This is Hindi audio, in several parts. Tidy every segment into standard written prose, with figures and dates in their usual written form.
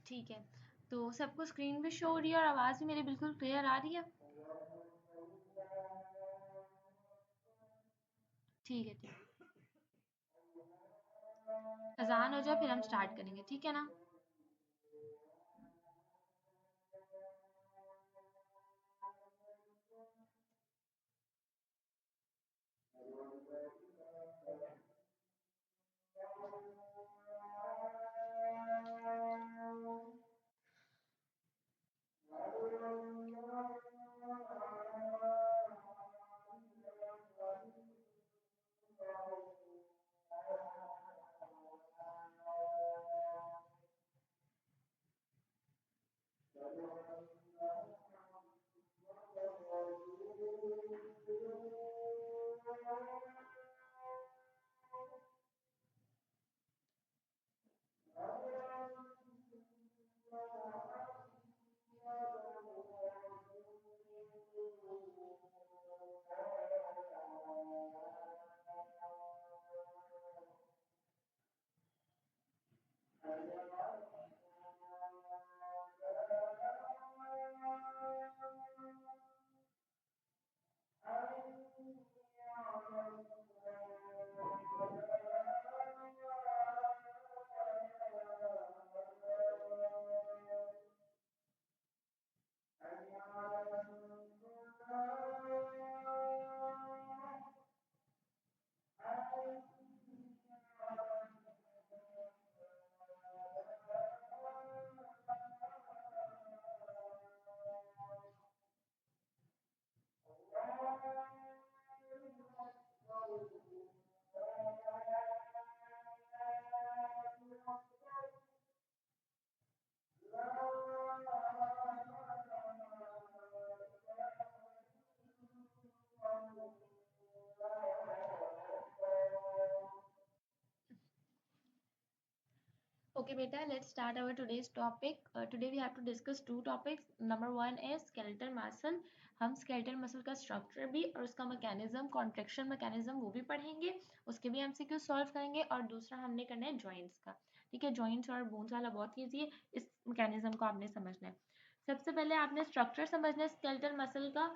ठीक है, तो सबको स्क्रीन भी शो हो रही है और आवाज़ भी मेरी बिल्कुल क्लियर आ रही है? ठीक है, ठीक है। अज़ान हो जाए फिर हम स्टार्ट करेंगे, ठीक है ना? Okay, beta, let's start our today's topic. Today we have to discuss two topics. Number one is skeletal muscle. हम skeletal muscle का structure भी और उसका mechanism, contraction mechanism वो भी पढ़ेंगे. उसके भी MCQ solve करेंगे और दूसरा हमने करना है joints का. ठीक है, joints और bones वाला बहुत easy है. इस mechanism को आपने समझना है. सबसे पहले आपने structure समझना है skeletal muscle का.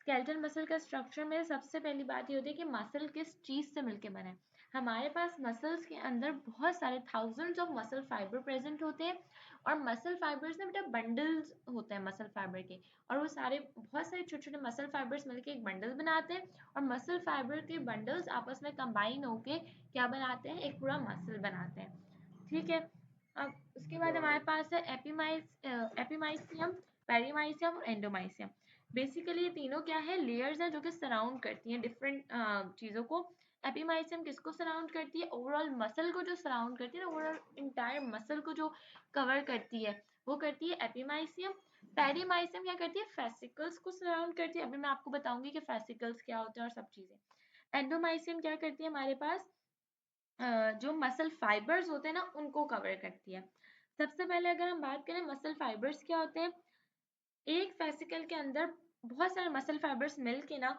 स्केलेटल मसल का स्ट्रक्चर में सबसे पहली बात ये होती है कि मसल किस चीज से मिलके बना है. हमारे पास मसल्स के अंदर बहुत सारे thousands of muscle fibre present होते हैं और मसल फाइबर्स ना बेटा बंडल्स होते हैं मसल फाइबर के और वो सारे बहुत सारे छोटे छोटे मसल फाइबर्स मिलके एक बंडल बनाते हैं और मसल फाइबर के बंडल्स आपस में कंबाइन होके क्या बनाते हैं, एक पूरा मसल बनाते हैं. ठीक है, अब उसके बाद हमारे पास है एपिमाइसियम, पेरीमाइसियम और एंडोमाइसियम. बेसिकली ये तीनों क्या है, लेयर्स हैं जो कि सराउंड करती हैं डिफरेंट चीज़ों को. एपिमाइसियम किसको सराउंड करती है, ओवरऑल मसल को जो सराउंड करती है ना, ओवरऑल इंटायर मसल को जो कवर करती है वो करती है एपिमाइसियम. पेरीमाइसियम क्या करती है, फेसिकल्स को सराउंड करती है. अभी मैं आपको बताऊंगी कि फेसिकल्स क्या होते हैं और सब चीज़ें. एंडोमाइसियम क्या करती है, हमारे पास जो मसल फाइबर्स होते हैं ना उनको कवर करती है. सबसे पहले अगर हम बात करें मसल फाइबर्स क्या होते हैं, एक फेसिकल के अंदर बहुत सारे मसल फाइबर्स मिलके ना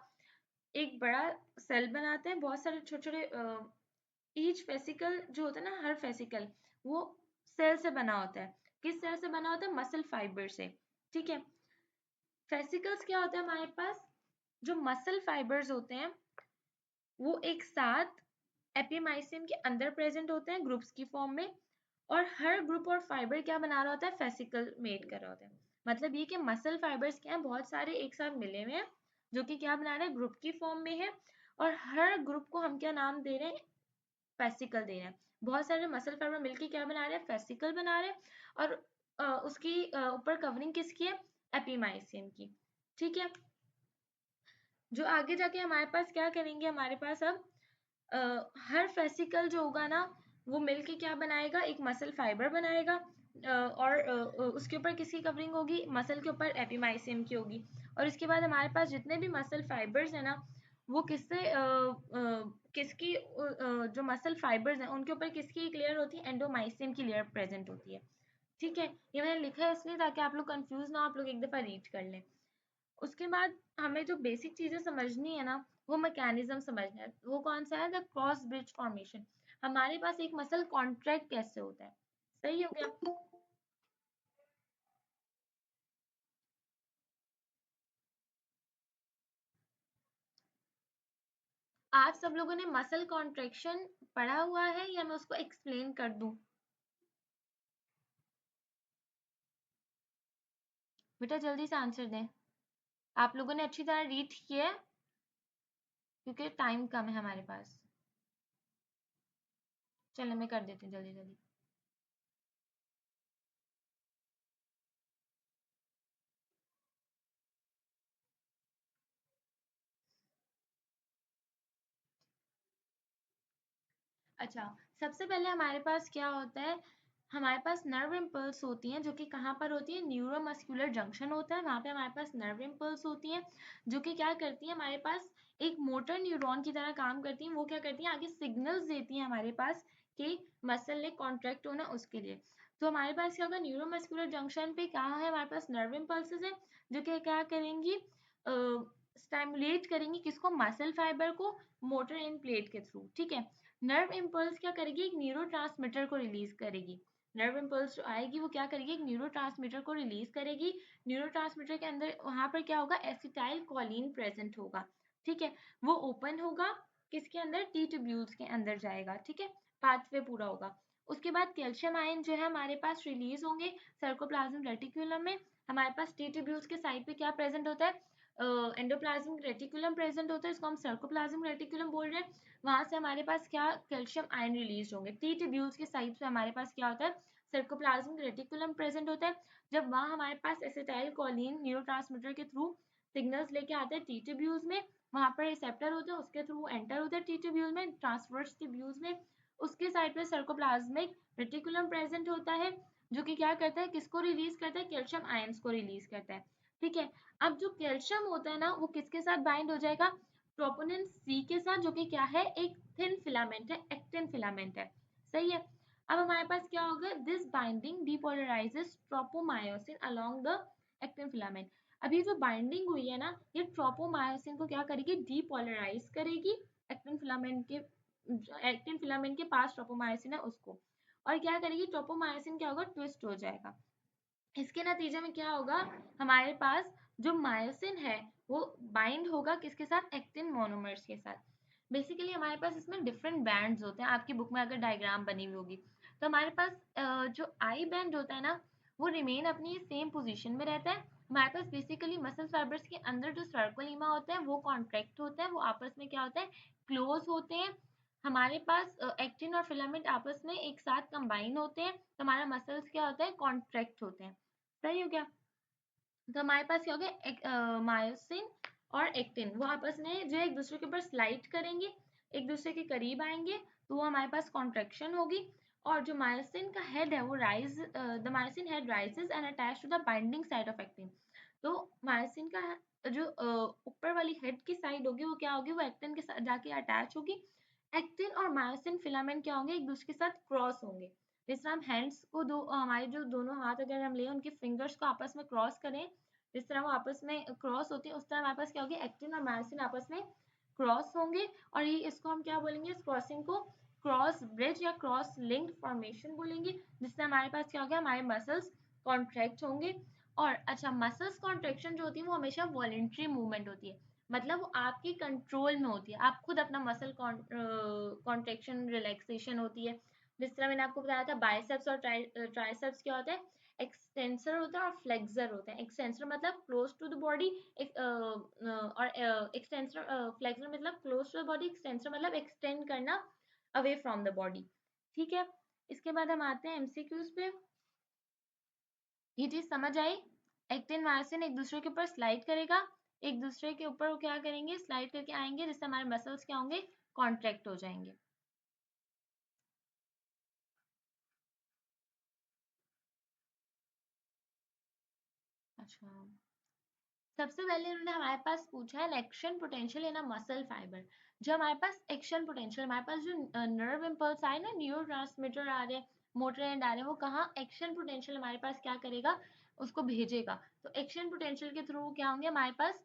एक बड़ा सेल बनाते हैं. बहुत सारे छोटे छोटे ईच फेसिकल जो होता है ना, हर फेसिकल वो सेल से बना होता है. किस सेल से बना होता है, मसल फाइबर से. ठीक है, फेसिकल्स क्या होता है हमारे पास, जो मसल फाइबर्स होते हैं वो एक साथ एपिमाइसियम के अंदर प्रेजेंट होते हैं ग्रुप्स की फॉर्म में और हर ग्रुप और फाइबर क्या बना रहा होता है, फेसिकल मेड कर रहा होता है. मतलब ये कि मसल फाइबर्स क्या है, बहुत सारे एक साथ मिले हुए हैं जो कि क्या बना रहे हैं, ग्रुप की फॉर्म में है और हर ग्रुप को हम क्या नाम दे रहे हैं, फेसिकल दे रहे हैं. बहुत सारे मसल फाइबर मिलके क्या बना रहे हैं, फेसिकल बना रहे हैं और उसकी ऊपर कवरिंग किसकी है, एपिमाइसियम की. ठीक है, जो आगे जाके हमारे पास क्या करेंगे, हमारे पास अब हर फेसिकल जो होगा ना वो मिलके क्या बनाएगा, एक मसल फाइबर बनाएगा और उसके ऊपर किसकी कवरिंग होगी, मसल के ऊपर एपिमाइसियम की होगी. और इसके बाद हमारे पास जितने भी मसल फाइबर्स है ना वो किससे किसकी जो मसल फाइबर्स हैं उनके ऊपर किसकी एक लेयर होती है, एंडोमाइसियम की लेयर प्रेजेंट होती है. ठीक है, ये मैंने लिखा है इसलिए ताकि आप लोग कंफ्यूज ना हो, आप लोग एक दफा रीड कर लें. उसके बाद हमें जो बेसिक चीजें समझनी है ना वो मैकेनिज्म समझना है. वो कौन सा है, द क्रॉस ब्रिज फॉर्मेशन. हमारे पास एक मसल कॉन्ट्रैक्ट कैसे होता है, सही हो गया. आप सब लोगों ने मसल कॉन्ट्रैक्शन पढ़ा हुआ है या मैं उसको एक्सप्लेन कर दूं? बेटा जल्दी से आंसर दें। आप लोगों ने अच्छी तरह रीड किया है क्योंकि टाइम कम है हमारे पास। चलो मैं कर देती हूँ जल्दी जल्दी। अच्छा, सबसे पहले हमारे पास क्या होता है, हमारे पास नर्व इम्पल्स होती हैं जो कि कहाँ पर होती है, न्यूरोमस्कुलर जंक्शन होता है, वहाँ पे हमारे पास नर्व इम्पल्स होती हैं जो कि क्या करती हैं, हमारे पास एक मोटर न्यूरॉन की तरह काम करती हैं। वो क्या करती हैं, आगे सिग्नल्स देती हैं हमारे पास कि मसल ने कॉन्ट्रैक्ट होना उसके लिए। तो हमारे पास क्या होगा, न्यूरोमस्कुलर जंक्शन पे क्या है, हमारे पास नर्व इम्पल्सेस है जो कि क्या करेंगी, स्टिमुलेट करेंगी किसको, मसल फाइबर को, मोटर एंड प्लेट के थ्रू। ठीक है, नर्व इम्पल्स क्या करेगी, एक न्यूरोट्रांसमीटर को रिलीज करेगी। नर्व इम्पल्स जो आएगी वो क्या करेगी, एक न्यूरोट्रांसमीटर को रिलीज करेगी। न्यूरोट्रांसमीटर के अंदर वहां पर क्या होगा, एसिटाइल कोलिन प्रेजेंट होगा। ठीक है, वो ओपन होगा किसके अंदर, टी ट्यूब्यूल्स के अंदर जाएगा। ठीक है, पाथवे पूरा होगा। उसके बाद कैल्शियम आयन जो है हमारे पास रिलीज होंगे सार्कोप्लाज्म रेटिकुलम में। हमारे पास टी ट्यूब्यूल्स के साइड पे क्या प्रेजेंट होता है, एंडोप्लाज्मिक रेटिकुलम प्रेजेंट होता है, इसको हम सार्कोप्लाज्मिक रेटिकुलम बोल रहे हैं। वहां से हमारे पास क्या, कैल्शियम आयन रिलीज होंगे। टी ट्यूब्यूल्स के साइड पे हमारे पास क्या होता है, सार्कोप्लाज्मिक रेटिकुलम प्रेजेंट होता है। जब वहां हमारे पास एसिटाइल कोलिन न्यूरोट्रांसमीटर के थ्रू सिग्नल्स लेके आते हैं टी ट्यूब्यूल्स में, वहां पर रिसेप्टर होते हैं, उसके थ्रू एंटर होते हैं टी ट्यूब्यूल में, ट्रांसवर्स ट्यूब्यूल्स में। उसके साइड पे सार्कोप्लाज्मिक रेटिकुलम प्रेजेंट होता है जो कि क्या करता है, किसको रिलीज करता है, कैल्शियम आयंस को रिलीज करता है। ठीक है, अब जो कैल्शियम होता है ना वो किसके साथ बाइंड हो जाएगा, प्रोपोनिन सी के साथ, जो कि क्या है, एक थिन फिलामेंट है, एक्टिन फिलामेंट है। सही है, अब हमारे पास क्या होगा, this binding depolarises tropomyosin along the actin filament. अभी जो बाइंडिंग हुई है ना, ये ट्रोपोमायोसिन को क्या करेगी, डीपोलराइज करेगी। एक्टिन फिलामेंट के, एक्टिन फिलामेंट के पास ट्रोपोमायोसिन है उसको, और क्या करेगी, ट्रोपोमायोसिन क्या होगा, ट्विस्ट हो जाएगा। इसके नतीजे में क्या होगा, हमारे पास जो मायोसिन है वो बाइंड होगा किसके साथ, एक्टिन मोनोमर्स के साथ। बेसिकली हमारे पास इसमें डिफरेंट बैंड्स होते हैं, आपकी बुक में अगर डायग्राम बनी हुई होगी तो हमारे पास जो आई बैंड होता है ना वो रिमेन अपनी सेम पोजीशन में रहता है। हमारे पास बेसिकली मसल फाइबर्स के अंदर जो सर्कोलीमा होते हैं वो कॉन्ट्रैक्ट होते हैं, वो आपस में क्या होता है, क्लोज होते हैं। हमारे पास एक्टिन और फिलामेंट आपस में एक साथ कंबाइन होते हैं, तो हमारा मसल्स क्या होता है, कॉन्ट्रैक्ट होते हैं। सही हो गया, तो हमारे पास क्या हो गया, मायोसिन और एक्टिन वो आपस में जो एक दूसरे के ऊपर स्लाइड करेंगे, एक दूसरे के करीब आएंगे, तो वो हमारे पास कॉन्ट्रेक्शन होगी। और जो मायोसिन का हेड है वो rise, the myosin head rises and attach to the binding side of actin. तो मायोसिन का जो ऊपर वाली हेड की साइड होगी वो क्या होगी, वो एक्टिन के साथ जाके अटैच होगी। एक्टिन और मायोसिन फिलामेंट क्या होंगे, एक दूसरे के साथ क्रॉस होंगे। जिस तरह हम हैंड्स को दो, हमारे जो दोनों हाथ अगर हम ले उनके फिंगर्स को आपस में क्रॉस करें, जिस तरह वो आपस में क्रॉस होती है, उस तरह हमारे पास क्या होगी, एक्टिन और मायोसिन आपस में क्रॉस होंगे। और ये इसको हम क्या बोलेंगे, इस क्रॉसिंग को क्रॉस ब्रिज या क्रॉस लिंक्ड फॉर्मेशन बोलेंगे, जिससे हमारे पास क्या होगा, हमारे मसल्स कॉन्ट्रैक्ट होंगे। और अच्छा, मसल्स कॉन्ट्रैक्शन जो होती है वो हमेशा वॉलेंट्री मूवमेंट होती है, मतलब वो आपके कंट्रोल में होती है, आप खुद अपना मसल कॉन्ट्रैक्शन रिलैक्सेशन होती है। जिस तरह मैंने आपको बताया था बाइसेप्स और ट्राइसेप्स क्या होता है, एक्सटेंसर होता है और फ्लेक्सर होता है। एक्सटेंसर मतलब क्लोज टू द बॉडी, और एक्सटेंसर फ्लेक्सर मतलब close to the body, extensor मतलब एक्सटेंड करना अवे फ्रॉम द बॉडी। ठीक है, इसके बाद हम आते हैं एमसीक्यूज पे। ये चीज समझ आई, एक्टिन मायोसिन एक दूसरे के ऊपर स्लाइड करेगा, एक दूसरे के ऊपर वो क्या करेंगे, स्लाइड करके आएंगे, जिससे हमारे मसल्स क्या होंगे, कॉन्ट्रैक्ट हो जाएंगे। अच्छा, सबसे पहले उन्होंने हमारे पास पूछा है action potential in a muscle fibre. जो हमारे पास एक्शन पोटेंशियल, हमारे पास जो नर्व इम्पल्स आए ना, न्यूरोट्रांसमीटर आ रहे हैं, मोटर एंड आ रहे हैं, वो कहाँ, एक्शन पोटेंशियल हमारे पास क्या करेगा, उसको भेजेगा। तो एक्शन पोटेंशियल के थ्रू क्या होंगे, हमारे पास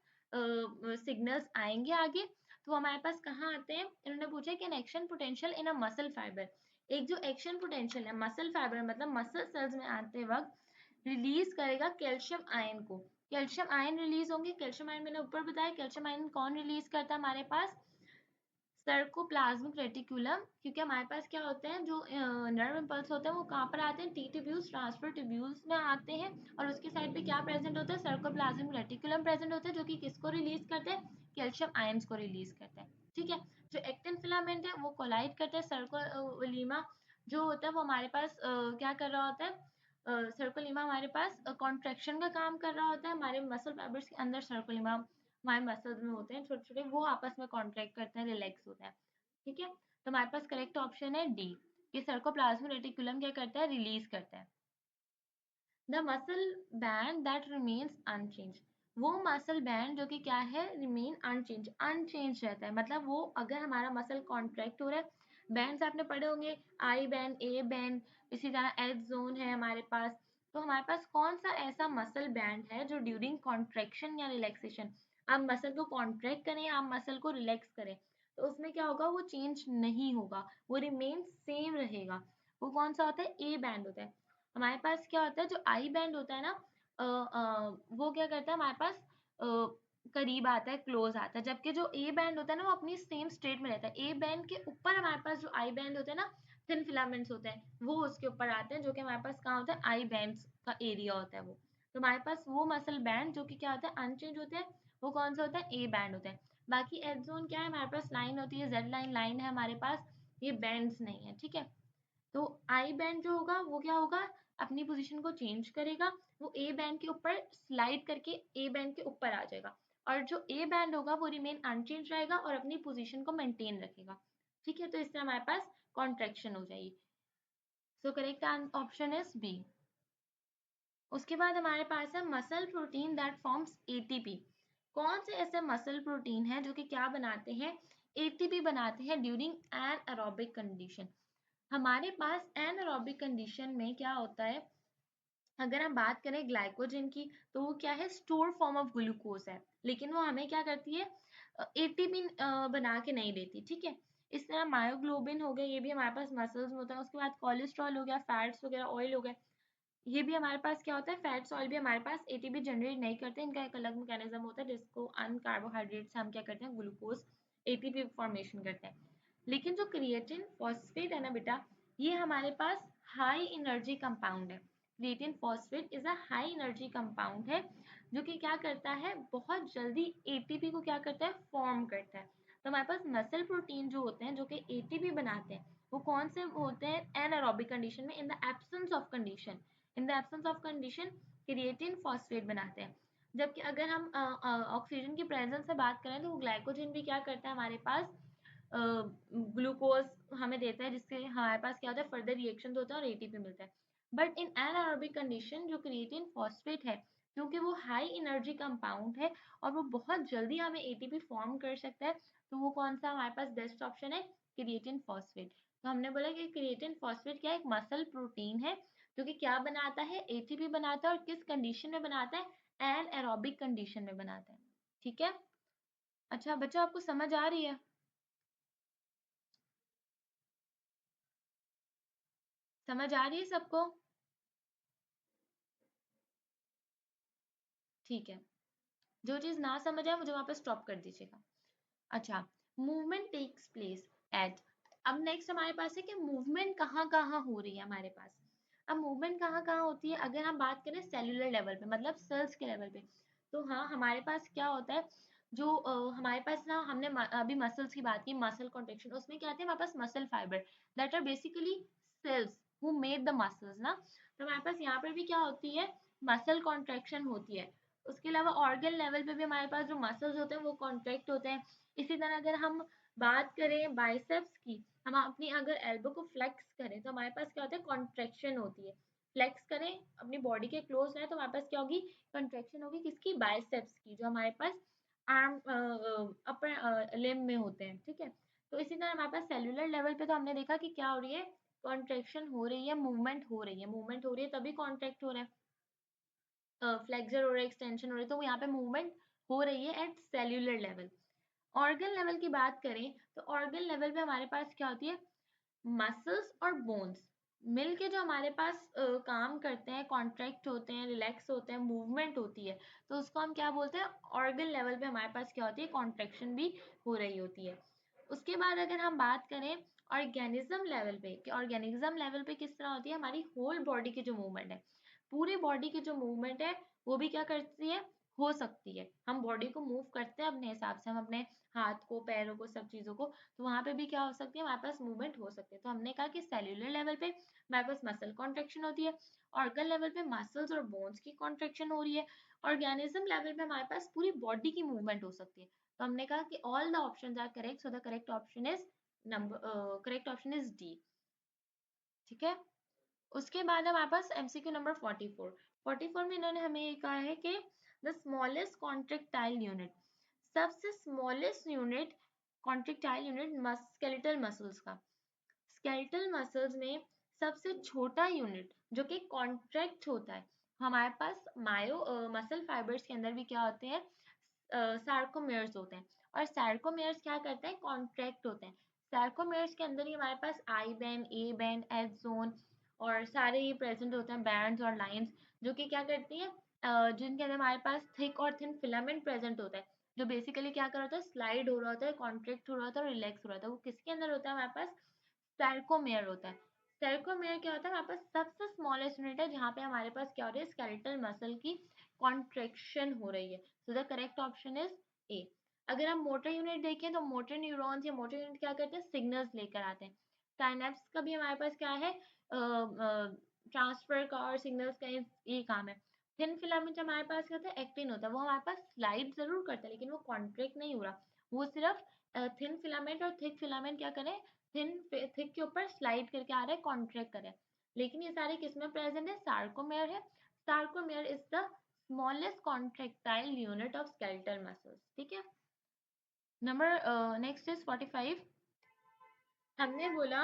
सिग्नल्स आएंगे आगे। तो हमारे पास कहाँ आते हैं, इन्होंने पूछा कि an action potential in a muscle fibre. एक जो एक्शन पोटेंशियल है मसल फाइबर मतलब मसल सेल्स में आते वक्त रिलीज करेगा कैल्शियम आयन को। कैल्शियम आयन रिलीज होंगे, कैल्शियम आयन मैंने ऊपर बताया, कैल्शियम आयन कौन रिलीज करता है हमारे पास, सर्कोप्लाज्मिक रेटिकुलम, क्योंकि हमारे पास क्या होते हैं जो नर्व इम्पल्स होते हैं वो कहाँ पर आते हैं, टी ट्यूब्यूल्स ट्रांसफर ट्यूब्यूल्स में आते हैं, और उसके साइड पे क्या प्रेजेंट होता है, सर्कोप्लाज्मिक रेटिकुलम प्रेजेंट होता है, जो कि किसको रिलीज करते हैं, कैल्शियम आयंस को रिलीज करते हैं। ठीक है, जो एक्टिन फिलामेंट है वो कोलाइड करते हैं, सर्कोलीमा जो होता है वो हमारे पास क्या कर रहा होता है, सर्कोलीमा हमारे पास कॉन्ट्रैक्शन का काम कर रहा होता है, हमारे मसल फाइबर्स के अंदर सर्कोलीमा हमारे मसल्स में होते हैं छोटे छोटे, वो आपस में कॉन्ट्रैक्ट करते हैं, रिलैक्स होते हैं। ठीक है, तो हमारे पास करेक्ट ऑप्शन है डी, कि सर्कोप्लाज्मिक रेटिकुलम क्या करता है, रिलीज करता है। The muscle band that remains unchange, वो मसल बैंड जो कि क्या है, रिमेन अनचेंज, अनचेंज रहता है, मतलब वो अगर हमारा मसल कॉन्ट्रैक्ट हो रहा है, बैंड्स आपने पढ़े होंगे, आई बैंड, ए बैंड, इसी तरह एच जोन है हमारे पास, तो हमारे पास कौन सा ऐसा मसल बैंड है जो ड्यूरिंग कॉन्ट्रैक्शन या रिलैक्सेशन, आप मसल को कॉन्ट्रैक्ट करें, आप मसल को रिलैक्स करें, तो उसमें क्या होगा, वो चेंज नहीं होगा, वो रिमेन सेम रहेगा, वो कौन सा होता है, ए बैंड होता है। हमारे पास क्या होता है, जो आई बैंड होता है ना, वो क्या करता है, हमारे पास करीब आता है, क्लोज आता है, जबकि जो ए बैंड होता है ना वो अपनी सेम स्टेट में रहता है। ए बैंड के ऊपर हमारे पास जो आई बैंड होता है ना, थिन फिलामेंट्स होते हैं, वो उसके ऊपर आते हैं, जो कि हमारे पास कहाँ होता है, आई बैंड्स का एरिया होता है वो, तो हमारे पास वो मसल बैंड जो कि क्या होता है, अनचेंज होते हैं, वो कौन सा होता है, ए बैंड होता है। बाकी एच जोन क्या है, हमारे पास लाइन होती है, जेड लाइन लाइन है हमारे पास, ये बैंड्स नहीं है। ठीक है, तो आई बैंड जो होगा वो क्या होगा, अपनी पोजीशन को चेंज करेगा, वो ए बैंड के ऊपर स्लाइड करके ए बैंड के ऊपर आ जाएगा, और जो ए बैंड होगा वो रिमेन अनचेंज रहेगा और अपनी पोजीशन को मेंटेन रखेगा। ठीक है, तो इससे हमारे पास कॉन्ट्रैक्शन हो जाएगी। So correct option is B. उसके बाद हमारे पास है muscle protein that forms ATP, कौन से ऐसे मसल प्रोटीन हैं जो कि क्या बनाते हैं, एटीपी बनाते हैं ड्यूरिंग एन एरोबिक कंडीशन। हमारे पास एनारोबिक कंडीशन में क्या होता है, अगर हम बात करें ग्लाइकोजन की, तो वो क्या है, स्टोर फॉर्म ऑफ ग्लूकोज है, लेकिन वो हमें क्या करती है, एटीपी बना के नहीं देती। ठीक है, इस तरह मायोग्लोबिन हो गया, ये भी हमारे पास मसल्स में होता है। उसके बाद कोलेस्ट्रॉल हो गया, फैट्स वगैरह, ऑयल हो गए, ये भी हमारे पास क्या होता है, फैट्स ऑयल भी हमारे पास एटीपी जनरेट नहीं करते, इनका एक अलग मैकेनिज्म होता है, जिसको अनकार्बोहाइड्रेट से हम क्या करते हैं, ग्लूकोज एटीपी फॉर्मेशन करते हैं। लेकिन जो क्रिएटिन फॉस्फेट है ना बेटा, ये हमारे पास हाई एनर्जी कंपाउंड है। Creatine phosphate is a high energy compound है, जो कि क्या करता है, बहुत जल्दी एटीपी को क्या करता है, फॉर्म करता है। तो हमारे पास मसल प्रोटीन जो होते हैं जो कि एटीपी बनाते हैं, वो कौन से होते हैं, एनारोबिक कंडीशन में, in the absence of condition, in the absence of condition creatine phosphate बनाते हैं। जबकि अगर हम ऑक्सीजन की प्रेजेंस से बात करें, तो ग्लाइकोजन भी क्या करता है, हमारे पास ग्लूकोज हमें देता है, जिससे हमारे पास क्या होता है, फर्दर रिएक्शन होता है और एटीपी मिलता है। बट इन एनारोबिक कंडीशन जो क्रिएटिन फॉस्फेट है, क्योंकि वो हाई एनर्जी कंपाउंड है और वो बहुत जल्दी हमें एटीपी फॉर्म कर सकता है, तो वो कौन सा हमारे पास बेस्ट ऑप्शन है, क्रिएटिन फॉस्फेट। तो हमने बोला कि क्रिएटिन फॉस्फेट क्या, एक मसल प्रोटीन है, जो कि क्या बनाता है, एटीपी बनाता है, और किस कंडीशन में बनाता है, एन एरोबिक कंडीशन में बनाता है। ठीक है, अच्छा बच्चों, आपको समझ आ रही है, समझ आ रही है सबको? ठीक है, जो चीज ना समझ आए मुझे वहां पे स्टॉप कर दीजिएगा। अच्छा, मूवमेंट टेक्स प्लेस एट, अब नेक्स्ट हमारे पास है कि मूवमेंट कहाँ कहाँ हो रही है हमारे पास। अब मूवमेंट कहाँ कहाँ होती है, अगर हम बात करें सेलुलर लेवल पे, मतलब सेल्स के लेवल पे, तो हाँ हमारे पास क्या होता है, जो हमारे पास ना, हमने अभी मसल्स की बात की, मसल कॉन्ट्रेक्शन, उसमें क्या आते हैं हमारे पास, muscle fibre that are basically cells who made the muscles ना, तो हमारे पास यहाँ पर भी क्या होती है, मसल कॉन्ट्रेक्शन होती है। उसके अलावा ऑर्गन लेवल पे भी हमारे पास जो मसल्स होते हैं वो कॉन्ट्रैक्ट होते हैं। इसी तरह अगर हम बात करें बाइसेप्स की, हम अपनी अगर एल्बो को फ्लेक्स करें तो हमारे पास क्या होता है, कॉन्ट्रैक्शन होती है। फ्लेक्स करें, अपनी बॉडी के क्लोज लाए, तो हमारे पास क्या होगी, कॉन्ट्रैक्शन होगी, किसकी, बाइसेप्स की, जो हमारे पास आर्म अपर लिम्ब में होते हैं। ठीक है, तो इसी तरह हमारे पास सेलुलर लेवल पे तो हमने देखा कि क्या हो रही है, कॉन्ट्रैक्शन हो रही है, मूवमेंट हो रही है, मूवमेंट हो रही है तभी कॉन्ट्रैक्ट हो रहा है, फ्लेक्सर हो रहा है, एक्सटेंशन हो रही है, तो यहाँ पे मूवमेंट हो रही है at cellular level. Organ level की बात करें, तो ऑर्गन लेवल पे हमारे पास क्या होती है, मसल्स और बोन्स मिलके जो हमारे पास काम करते हैं, कॉन्ट्रैक्ट होते हैं, रिलैक्स होते हैं, मूवमेंट होती है, तो उसको हम क्या बोलते हैं, ऑर्गन लेवल पे हमारे पास क्या होती है, कॉन्ट्रैक्शन भी हो रही होती है। उसके बाद अगर हम बात करें ऑर्गेनिज्म लेवल पे कि ऑर्गेनिज्म लेवल पे किस तरह होती है, हमारी होल बॉडी की जो मूवमेंट है, पूरी बॉडी की जो मूवमेंट है वो भी क्या करती है, हो सकती है। हम बॉडी को मूव करते हैं अपने हिसाब से, हम अपने हाथ को, पैरों को, सब चीज़ों को, तो वहाँ पे भी क्या हो सकती है, हमारे पास मूवमेंट हो सकती है। तो हमने कहा कि सेल्यूलर लेवल पे हमारे पास मसल कॉन्ट्रेक्शन होती है, ऑर्गन लेवल पे मसल्स और बोन्स की कॉन्ट्रेक्शन हो रही है, ऑर्गेनिज्म लेवल पे हमारे पास पूरी बॉडी की मूवमेंट हो सकती है। तो हमने कहा कि all the options are correct, so the correct option is correct option is D. ठीक है, उसके बाद हमारे पास एमसीक्यू नंबर 44 में इन्होंने हमें ये कहा है कि द स्मॉलेस्ट कॉन्ट्रेक्टाइल यूनिट, सबसे smallest unit contractile unit skeletal muscles का, स्केलेटल मसल्स में सबसे छोटा यूनिट जो कि कॉन्ट्रैक्ट होता है, हमारे पास मायो मसल फाइबर्स के अंदर भी क्या होते हैं, सार्कोमेयर्स होते हैं, और सार्कोमेयर्स क्या करते हैं, कॉन्ट्रैक्ट होते हैं। सार्कोमेयर्स के अंदर ही हमारे पास I band, A band, H zone और सारे ये प्रेजेंट होते हैं, बैंड्स और लाइंस, जो कि क्या करती हैं, जिनके अंदर हमारे पास थिक और थिन फिलामेंट प्रेजेंट होता है, जो बेसिकली क्या कर रहा होता है, स्लाइड हो रहा होता है, कॉन्ट्रैक्ट हो रहा होता है और रिलैक्स हो रहा होता है। वो किसके अंदर होता है, हमारे पास सार्कोमेयर होता है। सार्कोमेयर क्या होता है, हमारे पास सबसे स्मॉलेस्ट यूनिट है जहाँ पे हमारे पास क्या हो रही है, स्केलेटल मसल की कॉन्ट्रेक्शन हो रही है। सो the correct option is a. अगर हम मोटर यूनिट देखें तो मोटर न्यूरॉन्स या मोटर यूनिट क्या करते हैं, सिग्नल्स लेकर आते हैं। साइनेप्स का भी हमारे पास क्या है, ट्रांसफर का और सिग्नल्स का ये काम है। थिन फिलामेंट हमारे पास क्या होता है, एक्टिन होता है, वो हमारे पास स्लाइड जरूर करता है लेकिन वो कॉन्ट्रैक्ट नहीं हो रहा, वो सिर्फ थिन फिलामेंट और थिक फिलामेंट क्या करें, थिन थिक के ऊपर स्लाइड करके आ रहा है, कॉन्ट्रैक्ट कर रहा है। लेकिन ये सारे किस में प्रेजेंट है, सार्कोमेयर है। Sarcomere is the smallest contractile unit of skeletal muscles. ठीक है, नंबर नेक्स्ट इज 45। हमने बोला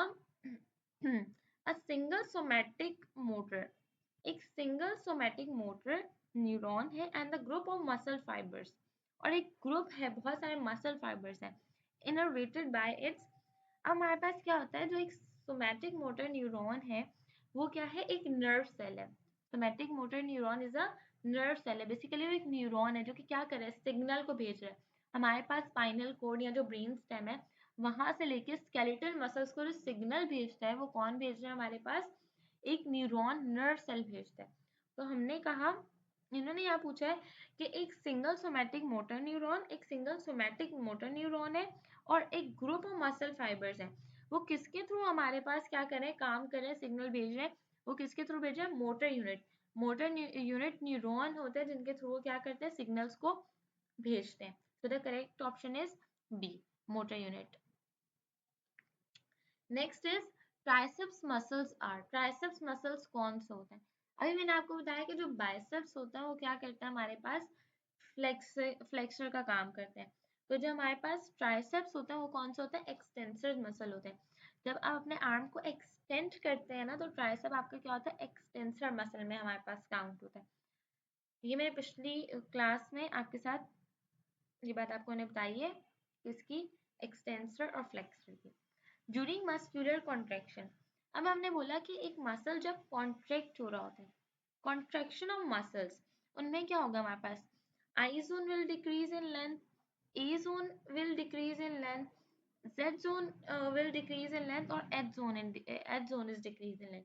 अ सिंगल सोमैटिक मोटर, एक सिंगल सोमैटिक मोटर न्यूरॉन है and the group of muscle fibres, और एक ग्रुप है, बहुत सारे मसल फाइबर्स हैं, इनर्वेटेड बाय इट्स। अब हमारे पास क्या होता है, जो एक सोमैटिक मोटर न्यूरॉन है वो क्या है, एक नर्व सेल है। Somatic motor neuron is a nerve cell है, बेसिकली वो एक न्यूरॉन है जो कि क्या कर रहा है, सिग्नल को भेज रहा है। हमारे पास स्पाइनल कोड या जो ब्रेन स्टेम है वहां से लेके स्केलेटल मसल्स को जो सिग्नल भेजता है वो कौन भेज रहा है, हमारे पास एक न्यूरॉन नर्व सेल भेजता है। तो हमने कहा, इन्होंने यहाँ पूछा है कि एक सिंगल सोमैटिक मोटर न्यूरॉन, एक सिंगल सोमैटिक मोटर न्यूरॉन है और एक ग्रुप ऑफ मसल फाइबर्स है, वो किसके थ्रू हमारे पास क्या करें, काम करें, सिग्नल भेज रहे हैं, वो किसके थ्रू भेज रहे हैं, motor unit. Motor unit neuron होते हैं जिनके थ्रू वो क्या करते हैं, सिग्नल्स को भेजते हैं। So the correct option is B, motor unit. Next is triceps muscles are, triceps muscles कौन से होते हैं, अभी मैंने आपको बताया कि जो biceps होता है वो क्या करता है, हमारे पास फ्लेक्सर का काम करते हैं। तो जो हमारे पास ट्राइसेप्स होता है वो कौन सा होता है, एक्सटेंसर मसल होते हैं। जब आप अपने आर्म को एक्सटेंड करते हैं ना तो ट्राइसेप आपका क्या होता है, एक्सटेंसर मसल में हमारे पास काउंट होता है। ये मैंने पिछली क्लास में आपके साथ ये बात आपको मैंने बताई है, इसकी एक्सटेंसर और फ्लेक्सर की। ड्यूरिंग मस्कुलर कॉन्ट्रैक्शन, अब हमने बोला कि एक मसल जब कॉन्ट्रैक्ट हो रहा होता है, कॉन्ट्रैक्शन ऑफ मसल्स, उनमें क्या होगा हमारे पास, I zone will decrease in length, A zone will decrease in length, Z zone will decrease in length और H zone is decrease in length.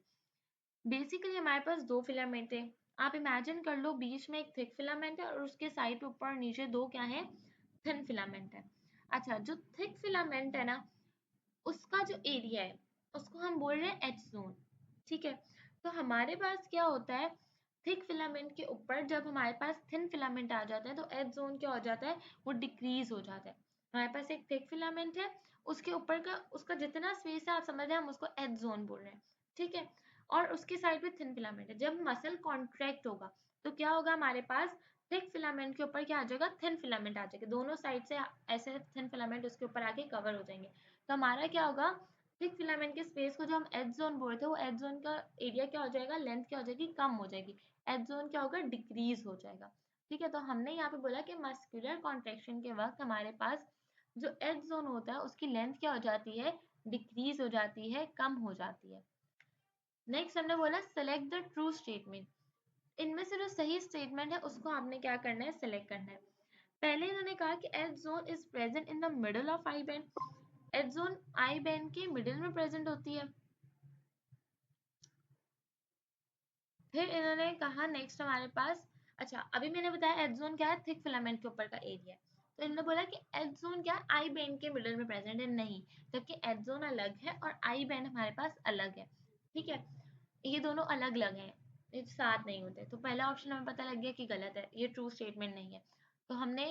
Basically हमारे पास दो फिलामेंट है, आप इमेजिन कर लो बीच में एक थिक फिलामेंट है और उसके साइड पे ऊपर नीचे दो क्या है, थिन फिलामेंट है। अच्छा, जो थिक फिलामेंट है ना उसका जो एरिया है उसको हम बोल रहे हैं एच जोन। ठीक है, तो हमारे पास क्या होता है, थिक फिलामेंट के ऊपर जब हमारे पास थिन फिलामेंट आ जाता है तो एच जोन क्या हो जाता है, वो डिक्रीज हो जाता है। हमारे पास एक थिक फिलामेंट है, उसके ऊपर का उसका जितना स्पेस है आप समझ रहे हैं, हम उसको एच जोन बोल रहे हैं। ठीक है, और उसके साइड पे थिन फिलामेंट है। जब मसल कॉन्ट्रैक्ट होगा तो क्या होगा, हमारे पास थिक फिलामेंट के ऊपर क्या आ जाएगा, थिन फिलामेंट आ जाएगा, दोनों साइड से ऐसे थिन फिलामेंट उसके ऊपर आके कवर हो जाएंगे। तो हमारा क्या होगा, थिक फिलामेंट के स्पेस को जो हम एच जोन बोल रहे थे वो एच जोन का एरिया क्या हो जाएगा, लेंथ क्या हो जाएगी, कम हो जाएगी, एच जोन क्या होगा, डिक्रीज हो जाएगा। ठीक है, तो हमने यहाँ पे बोला कि मस्कुलर कॉन्ट्रैक्शन के वक्त हमारे पास जो एच जोन होता है उसकी लेंथ क्या हो जाती है, डिक्रीज हो जाती है, कम हो जाती है। नेक्स्ट हमने बोला सेलेक्ट द ट्रू स्टेटमेंट, इनमें से जो सही स्टेटमेंट है उसको आपने क्या करना है, सेलेक्ट करना है। पहले इन्होंने कहा कि H zone is present in the middle of I band, H zone I band के मिडिल में प्रेजेंट होती है। फिर इन्होंने कहा नेक्स्ट हमारे पास, अच्छा अभी मैंने बताया एच जोन क्या है, थिक फिलामेंट के ऊपर का एरिया। तो इन्होंने बोला कि एच जोन क्या आई बैंड के मिडिल में प्रेजेंट है, नहीं, जबकि एच जोन अलग है और आई बैंड हमारे पास अलग है। ठीक है, ये दोनों अलग अलग हैं, ये साथ नहीं होते। तो पहला ऑप्शन हमें पता लग गया कि गलत है, ये ट्रू स्टेटमेंट नहीं है। तो हमने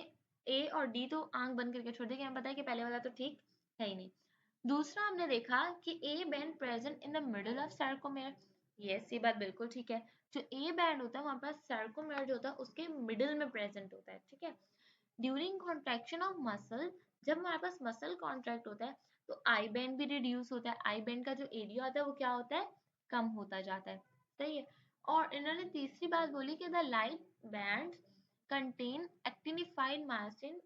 ए और डी तो आंख बंद करके छोड़ दिया कि हमें पता है कि पहले वाला तो ठीक है ही नहीं। दूसरा हमने देखा कि A band present in the middle of sarcomere, yes ये बात बिल्कुल ठीक है। जो ए बैंड होता है वहां पास सार्कोमेर जो होता है उसके मिडिल में प्रेजेंट होता है। ठीक है, ड्यूरिंग कॉन्ट्रैक्शन ऑफ मसल, जब हमारे पास मसल कॉन्ट्रैक्ट होता है तो आई बैंड भी रिड्यूस होता है, आई बैंड का जो एरिया होता है वो क्या होता है, कम होता जाता है। सही है। और इन्होंने तीसरी बात बोली कि द लाइट बैंड कंटेन एक्टिनिफाइड मायोसिन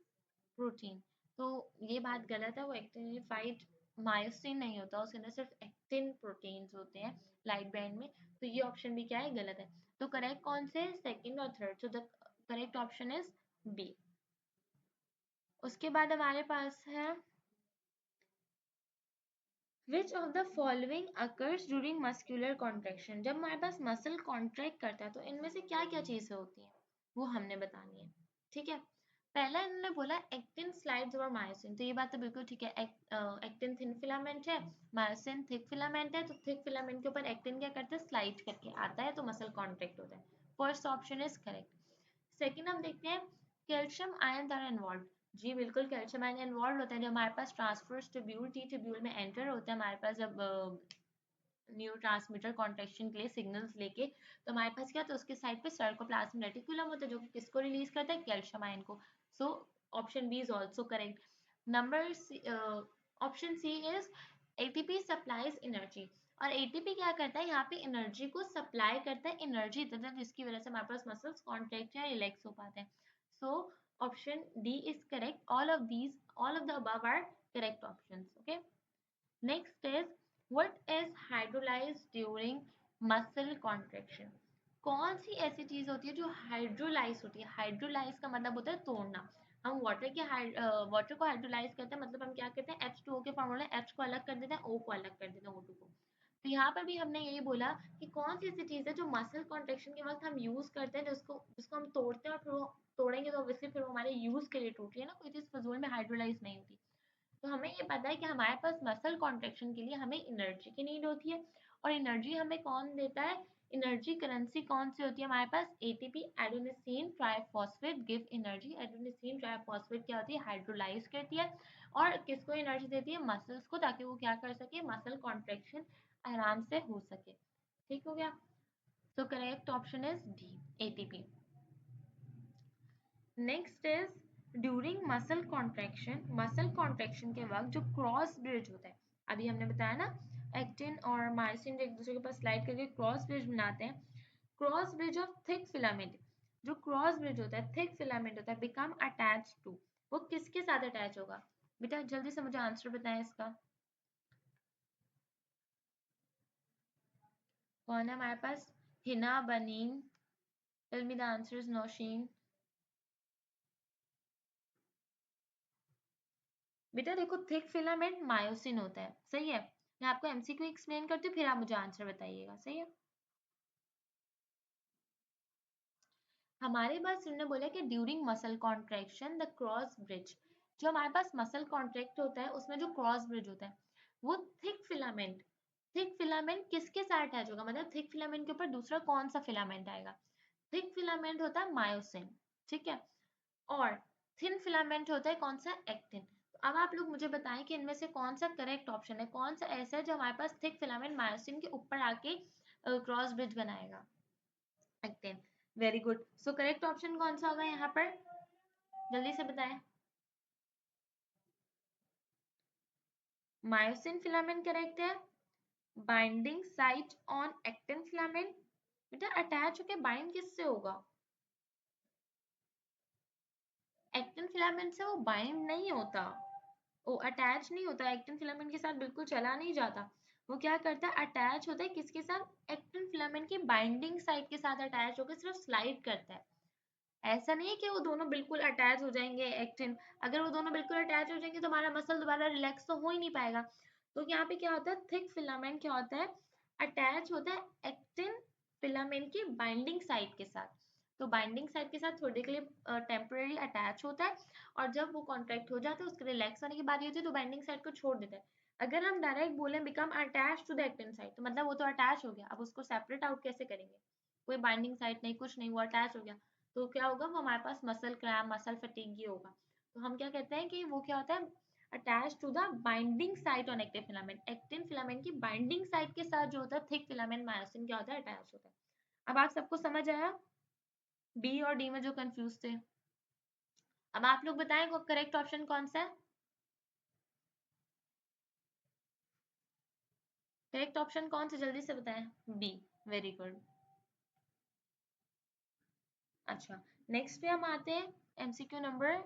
प्रोटीन। तो ये बात गलत है, वो एक्टिनिफाइड मायोसिन नहीं होता, उसके अंदर सिर्फ एक्टिन प्रोटीन्स होते हैं लाइट बैंड में। तो ये ऑप्शन भी क्या है, गलत है। तो करेक्ट कौन से, सेकंड और third, so the correct option is B. उसके बाद हमारे पास है which of the following occurs during muscular contraction. जब हमारे पास मसल कॉन्ट्रैक्ट करता है तो इनमें से क्या क्या चीजें होती हैं वो हमने बतानी है। ठीक है, पहला इन्होंने बोला एक्टिन स्लाइड्स और मायोसिन, तो ये बात तो बिल्कुल ठीक है। एक्टिन थिन फिलामेंट है, मायोसिन थिक फिलामेंट है, तो थिक फिलामेंट के ऊपर एक्टिन क्या करता है, स्लाइड करके आता है, तो मसल कॉन्ट्रैक्ट होता है। First option is correct. Second हम देखते हैं कैल्शियम आयन आर इन्वॉल्व। जी बिल्कुल, कैल्शियम आयन इन्वॉल्व होता है जब हमारे पास ट्रांसफर्स ट्यूब्यूल टी ट्यूब्यूल में एंटर होता है हमारे पास, जब न्यूरो ट्रांसमीटर कॉन्ट्रेक्शन के लिए सिग्नल्स लेके, तो हमारे पास क्या, तो उसके साइड पे सार्कोप्लाज्म रेटिकुलम होता है जो कि किसको रिलीज करता है, कैल्शियम आयन को। So option B is also correct. Number option C is ATP supplies energy. और एटीपी क्या करता है, यहाँ पे एनर्जी को सप्लाई करता है, एनर्जी देता है, जिसकी वजह से हमारे पास मसल्स कॉन्ट्रैक्ट या रिलैक्स हो पाते हैं। So option D is correct, all of the above are correct options. Okay, next is what is hydrolyzed during muscle contraction। कौन सी ऐसी चीज होती है जो हाइड्रोलाइज होती है, हाइड्रोलाइज का मतलब होता है तोड़ना। हम वाटर को हाइड्रोलाइज करते हैं, मतलब हम क्या करते हैं, H2O के फॉर्मूले H को अलग कर देते हैं, O को अलग कर देते हैं, O2 को। तो यहाँ पर भी हमने यही बोला कि कौन सी ऐसी चीज है जो मसल कॉन्ट्रेक्शन के वक्त हम यूज करते हैं, जिसको जिसको हम तोड़ते हैं और फिर वो तोड़ेंगे तो ऑब्वियसली फिर वो हमारे यूज के लिए टूट रही है ना, कोई चीज फजूल में हाइड्रोलाइज नहीं होती। तो हमें ये पता है कि हमारे पास मसल कॉन्ट्रेक्शन के लिए हमें एनर्जी की नीड होती है। और एनर्जी हमें कौन देता है, एनर्जी करेंसी कौन सी होती है हमारे पास, ATP adenosine triphosphate give energy. Adenosine triphosphate क्या होती है, हाइड्रोलाइज करती है और किसको एनर्जी देती है, मसल्स को, ताकि वो क्या कर सके, मसल कॉन्ट्रेक्शन आराम से हो सके। ठीक हो गया, सो correct option is D, ATP. Next is during muscle contraction, muscle contraction के वक्त जो क्रॉस ब्रिज होता है, अभी हमने बताया ना, एक्टिन और मायोसिन एक दूसरे के पास स्लाइड करके क्रॉस ब्रिज बनाते हैं। Cross bridge of thick filament, जो क्रॉस ब्रिज होता है, थिक फिलामेंट होता है, बिकम अटैच टू, वो किसके साथ अटैच होगा, बेटा जल्दी से मुझे आंसर बताएं इसका। कौन है हमारे पास, Hina, Banin, tell me the answer is Naushin. बेटा देखो, थिक फिलामेंट मायोसिन होता है, सही है। मैं आपको एमसीक्यू एक्सप्लेन करती हूँ, फिर आप मुझे आंसर बताइएगा, सही है। हमारे पास उन्होंने बोला कि during muscle contraction the cross bridge, जो हमारे पास मसल कॉन्ट्रैक्ट होता है उसमें जो क्रॉस ब्रिज होता है वो थिक फिलामेंट किसके साथ अटैच होगा, मतलब थिक फिलामेंट के ऊपर दूसरा कौन सा फिलामेंट आएगा। थिक फिलामेंट होता है मायोसिन, ठीक है, और थिन फिलामेंट होता है कौन सा, एक्टिन। तो अब आप लोग मुझे बताएं कि इनमें से कौन सा करेक्ट ऑप्शन है, कौन सा ऐसा है जो हमारे पास थिक फिलामेंट मायोसिन के ऊपर आके क्रॉस ब्रिज बनाएगा, एक्टिन। वेरी गुड, सो करेक्ट ऑप्शन कौन सा होगा यहाँ पर, जल्दी से बताएं। मायोसिन फिलामेंट करेक्ट है। Binding site on actin filament, बेटा अटैच होके बाइंड किससे होगा, एक्टिन फिलामेंट से वो बाइंड नहीं होता, वो अटैच नहीं होता, एक्टिन फिलामेंट के साथ बिल्कुल चला नहीं जाता। वो क्या करता है, अटैच होता है किसके साथ, एक्टिन फिलामेंट की बाइंडिंग साइट के साथ अटैच होकर सिर्फ स्लाइड करता है। ऐसा नहीं है कि वो दोनों बिल्कुल अटैच हो जाएंगे एक्टिन। अगर वो दोनों बिल्कुल अटैच हो जाएंगे तो हमारा मसल दोबारा रिलैक्स तो हो ही नहीं पाएगा। तो यहाँ पे क्या होता है, थिक फिलामेंट क्या होता है, अटैच होता है एक्टिन फिलामेंट की बाइंडिंग साइट के साथ। तो बाइंडिंग साइट के साथ थोड़ी देर के लिए टेम्पररी अटैच होता है, और जब वो कॉन्ट्रैक्ट हो जाता है, उसके रिलैक्स होने की बारी होती है, तो बाइंडिंग साइट को छोड़ देता है। अगर हम डायरेक्ट बोले become attach to the actin site, तो मतलब वो तो अटैच हो गया, अब उसको सेपरेट आउट कैसे करेंगे, कोई बाइंडिंग साइट नहीं, कुछ नहीं, वो अटैच हो गया। तो क्या होगा, वो हमारे पास मसल क्रैम्प, मसल फटीग ही होगा। तो हम क्या कहते हैं कि वो क्या होता है, attach to the binding site on actin filament. Actin filament की बाइंडिंग साइट के साथ जो होता है थिक फिलामेंट मायोसिन क्या होता है, अटैच होता है। अब आप सबको समझ आया, बी और डी में जो कंफ्यूज थे। अब आप लोग बताएं करेक्ट ऑप्शन कौन सा है, करेक्ट ऑप्शन कौन सा, जल्दी से बताएं। B, very good. अच्छा, नेक्स्ट पे हम आते हैं एमसीक्यू नंबर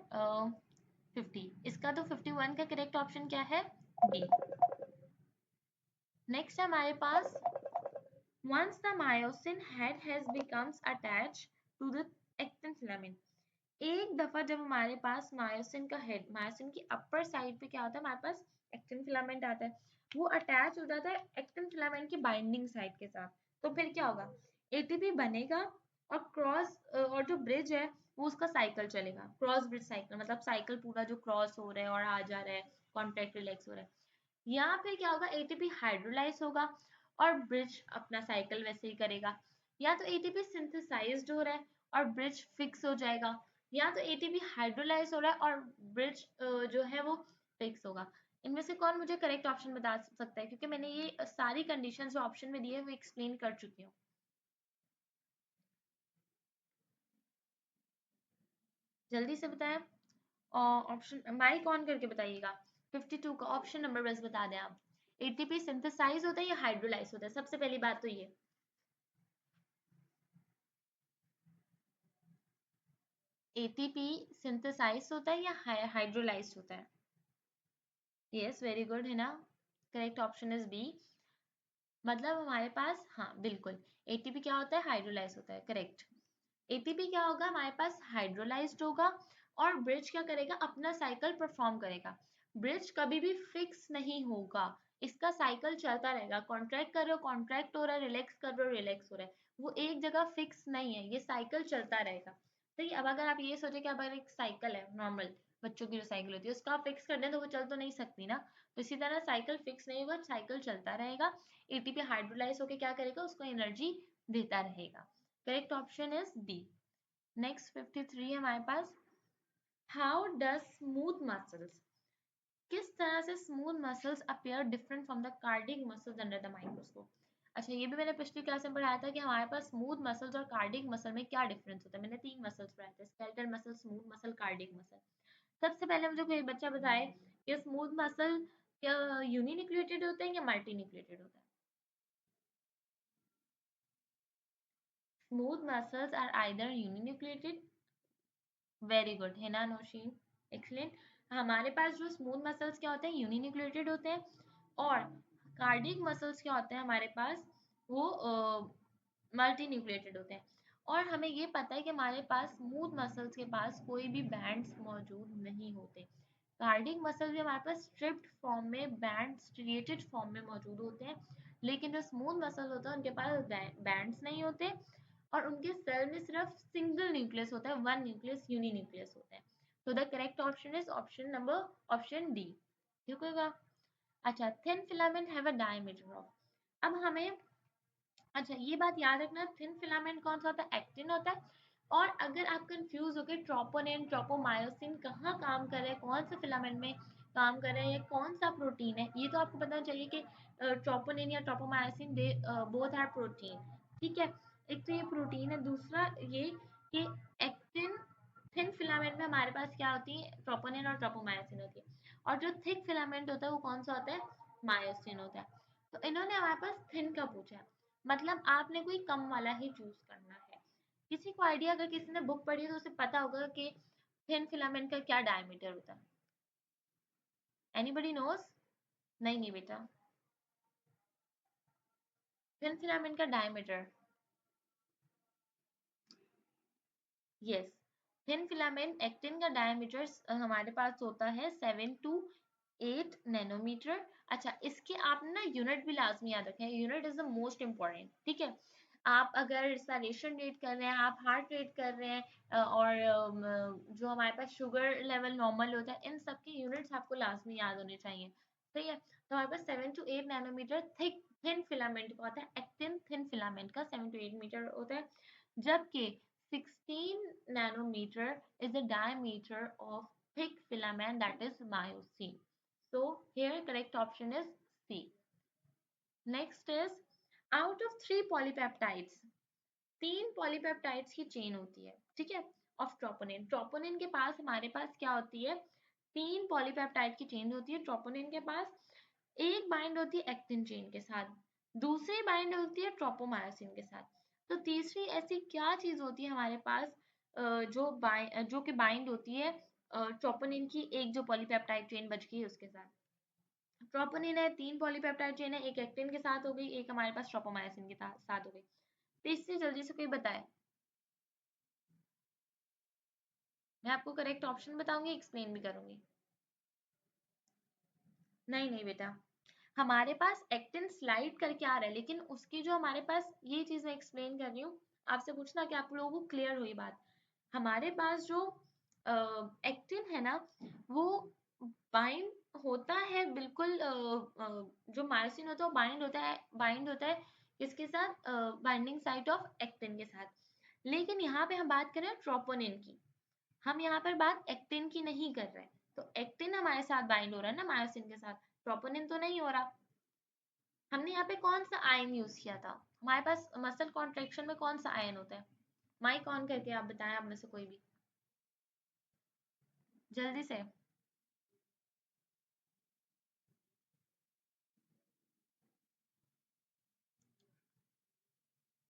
50। इसका तो 51 का करेक्ट ऑप्शन क्या है, बी। नेक्स्ट है हमारे पास, once the myosin head has becomes attached to the actin filament। एक दफा जब हमारे पास मायोसिन का हेड, मायोसिन की अपर साइड पे क्या होता है, हमारे पास एक्टिन फिलामेंट आता है, वो अटैच हो जाता है एक्टिन फिलामेंट की बाइंडिंग साइड के साथ। तो फिर क्या होगा, एटीपी बनेगा, और क्रॉस और जो ब्रिज है वो उसका साइकिल चलेगा, क्रॉस ब्रिज साइकिल, मतलब साइकिल पूरा जो क्रॉस हो रहा है और आ जा रहा है, कॉन्टैक्ट रिलैक्स हो रहा है। यहाँ पे क्या होगा, एटीपी हाइड्रोलाइज होगा और ब्रिज अपना साइकिल वैसे ही करेगा। या तो एटीपी सिंथेसाइज्ड हो रहा है और ब्रिज फिक्स हो जाएगा, या तो एटीपी हाइड्रोलाइज हो रहा है और ब्रिज जो है वो फिक्स होगा। इनमें से कौन मुझे करेक्ट ऑप्शन बता सकता है, क्योंकि मैंने ये सारी कंडीशंस जो ऑप्शन में दी है वो एक्सप्लेन कर चुकी हूँ। जल्दी से बताएं, और ऑप्शन माइक ऑन करके बताइएगा। 52 का ऑप्शन नंबर बस बता दें आप। एटीपी सिंथेसाइज होता है या हाइड्रोलाइज होता है, सबसे पहली बात तो ये। एटीपी सिंथेसाइज होता है या हाइड्रोलाइज होता है, यस वेरी गुड है ना, करेक्ट ऑप्शन इज बी। मतलब हमारे पास, हाँ बिल्कुल, एटीपी क्या होता है, हाइड्रोलाइज होता है, करेक्ट। एटीपी क्या होगा, हमारे पास हाइड्रोलाइज्ड होगा, और ब्रिज क्या करेगा, अपना साइकिल परफॉर्म करेगा। ब्रिज कभी भी फिक्स नहीं होगा, इसका साइकिल चलता रहेगा, कॉन्ट्रैक्ट कर रहे हो कॉन्ट्रैक्ट हो रहा है, रिलैक्स कर रहे हो रिलैक्स हो रहा है, वो एक जगह फिक्स नहीं है, ये साइकिल चलता रहेगा। तो अब अगर आप ये सोचे कि अब अगर एक साइकिल है नॉर्मल, बच्चों की जो साइकिल होती है, उसका आप फिक्स कर दें तो वो चल तो नहीं सकती ना। तो इसी तरह साइकिल फिक्स नहीं होगा, साइकिल चलता रहेगा, एटीपी हाइड्रोलाइज होकर क्या करेगा, उसको एनर्जी देता रहेगा। Correct option is B. Next 53 है हमारे पास, हाउ डज स्मूथ मसल्स, किस तरह से smooth muscles appear different from the cardiac muscles under the microscope. अच्छा, ये भी मैंने पिछली क्लास में पढ़ाया था कि हमारे पास स्मूथ मसल्स और कार्डिक मसल में क्या डिफरेंस होता है। मैंने तीन मसल्स पढ़ाए थे, skeletal muscle, smooth muscle, cardiac muscle. सबसे पहले मुझे कोई बच्चा बताए कि स्मूथ मसल क्या यूनिन्यूक्लिएटेड होते हैं या मल्टी न्यूक्लिएटेड होता है। Smooth muscles are either uninucleated, very good है ना नौशीन, एक्सलेंट। हमारे पास जो स्मूथ मसल्स क्या होते हैं, यूनिन्यूक्लिएटेड होते हैं, और कार्डिक मसल्स क्या होते हैं हमारे पास, वो मल्टी न्यूक्लिएटेड होते हैं। और हमें ये पता है कि हमारे पास स्मूथ मसल्स के पास कोई भी बैंड्स मौजूद नहीं होते। कार्डिक मसल भी हमारे पास स्ट्रिप्ड फॉर्म में, बैंड स्ट्रिएटेड फॉर्म में मौजूद होते हैं, लेकिन जो स्मूथ मसल होता है उनके पास बैंड्स नहीं होते, और उनके सेल में सिर्फ सिंगल न्यूक्लियस होता है, वन न्यूक्लियस, यूनी न्यूक्लियस होता है। तो the correct option is option D, ठीक होगा। अच्छा, thin filament have a diameter of, अब हमें, अच्छा ये बात याद रखना, थिन फिलामेंट कौन सा होता है, एक्टिन होता है। और अगर आप कंफ्यूज हो गए ट्रोपोनिन ट्रोपोमायोसिन कहाँ काम कर रहे हैं, कौन से फिलामेंट में काम कर रहे हैं, या कौन सा प्रोटीन है, ये तो आपको पता चाहिए कि ट्रोपोनिन या tropomyosin they both are protein, ठीक है। एक तो ये प्रोटीन है, दूसरा ये कि एक्टिन, थिन फिलामेंट में हमारे पास क्या होती है, ट्रोपोनिन और ट्रोपोमायोसिन होती है, और जो थिक फिलामेंट होता है वो कौन सा होता है, मायोसिन होता है। तो इन्होंने हमारे पास थिन का पूछा है, मतलब आपने कोई कम वाला ही चूज करना है। किसी को आइडिया, अगर किसी ने बुक पढ़ी है तो उसे पता होगा कि थिन फिलामेंट का क्या डायमीटर होता है, एनीबडी नोज। नहीं नहीं बेटा, थिन फिलामेंट का diameter, yes, thin filament actin का डायमीटर हमारे पास होता है 7 to 8 नैनोमीटर। अच्छा, इसके आप ना यूनिट भी लाजमी याद रखें, unit is the most important, ठीक है। आप अगर रिस्पिरेशन रेट कर रहे हैं, आप हार्ट रेट कर रहे हैं, और जो हमारे पास शुगर लेवल नॉर्मल होता है, इन सब के यूनिट्स आपको लाजमी याद होने चाहिए, ठीक है। तो हमारे पास 7 to 8 nanometer thick thin filament का होता है, एक्टिन थिन फिलामेंट का 7 to 8 मीटर होता है, जबकि 16 nanometer is the diameter of thick filament, that is myosin. So here correct option is C. Next is out of 3 polypeptides, 3 polypeptides की चेन होती है, ठीक है, ऑफ ट्रोपोनिन। ट्रोपोनिन के पास हमारे पास क्या होती है, 3 पॉलीपेप्टाइड की चेन होती है ट्रोपोनिन के पास। एक बाइंड होती है एक्टिन चेन के साथ, दूसरी बाइंड होती है ट्रोपोमायोसिन के साथ। तो तीसरी ऐसी क्या चीज होती है हमारे पास जो कि बाइंड होती है ट्रोपोनिन की एक जो पॉलीपेप्टाइड चेन बच गई है उसके साथ। ट्रोपोनिन है, 3 पॉलीपेप्टाइड चेन है, एक एक्टिन के साथ हो गई, एक हमारे पास ट्रोपोमायोसिन के साथ हो गई। तीसरी जल्दी से कोई बताए। मैं आपको करेक्ट ऑप्शन बताऊंगी, एक्सप्लेन भी करूंगी। नहीं नहीं बेटा, हमारे पास एक्टिन स्लाइड करके आ रहा है, लेकिन उसकी जो हमारे पास ये चीज मैं एक्सप्लेन कर रही हूँ, आपसे पूछना कि आप लोगों को क्लियर हुई बात। हमारे पास जो एक्टिन है ना, वो बाइंड होता है बिल्कुल, जो मायोसिन होता है वो बाइंड होता है किसके साथ, बाइंडिंग साइट ऑफ एक्टिन के साथ। लेकिन यहाँ पे हम बात कर रहे हैं ट्रोपोनिन की, हम यहाँ पर बात एक्टिन की नहीं कर रहे हैं। तो एक्टिन हमारे साथ बाइंड हो रहा है ना मायोसिन के साथ, प्रोपोनिन तो नहीं हो रहा। हमने यहाँ पे कौन सा आयन यूज किया था, हमारे पास मसल कॉन्ट्रेक्शन में कौन सा आयन होता है, माइक ऑन करके आप बताएं, आप में से कोई भी जल्दी से।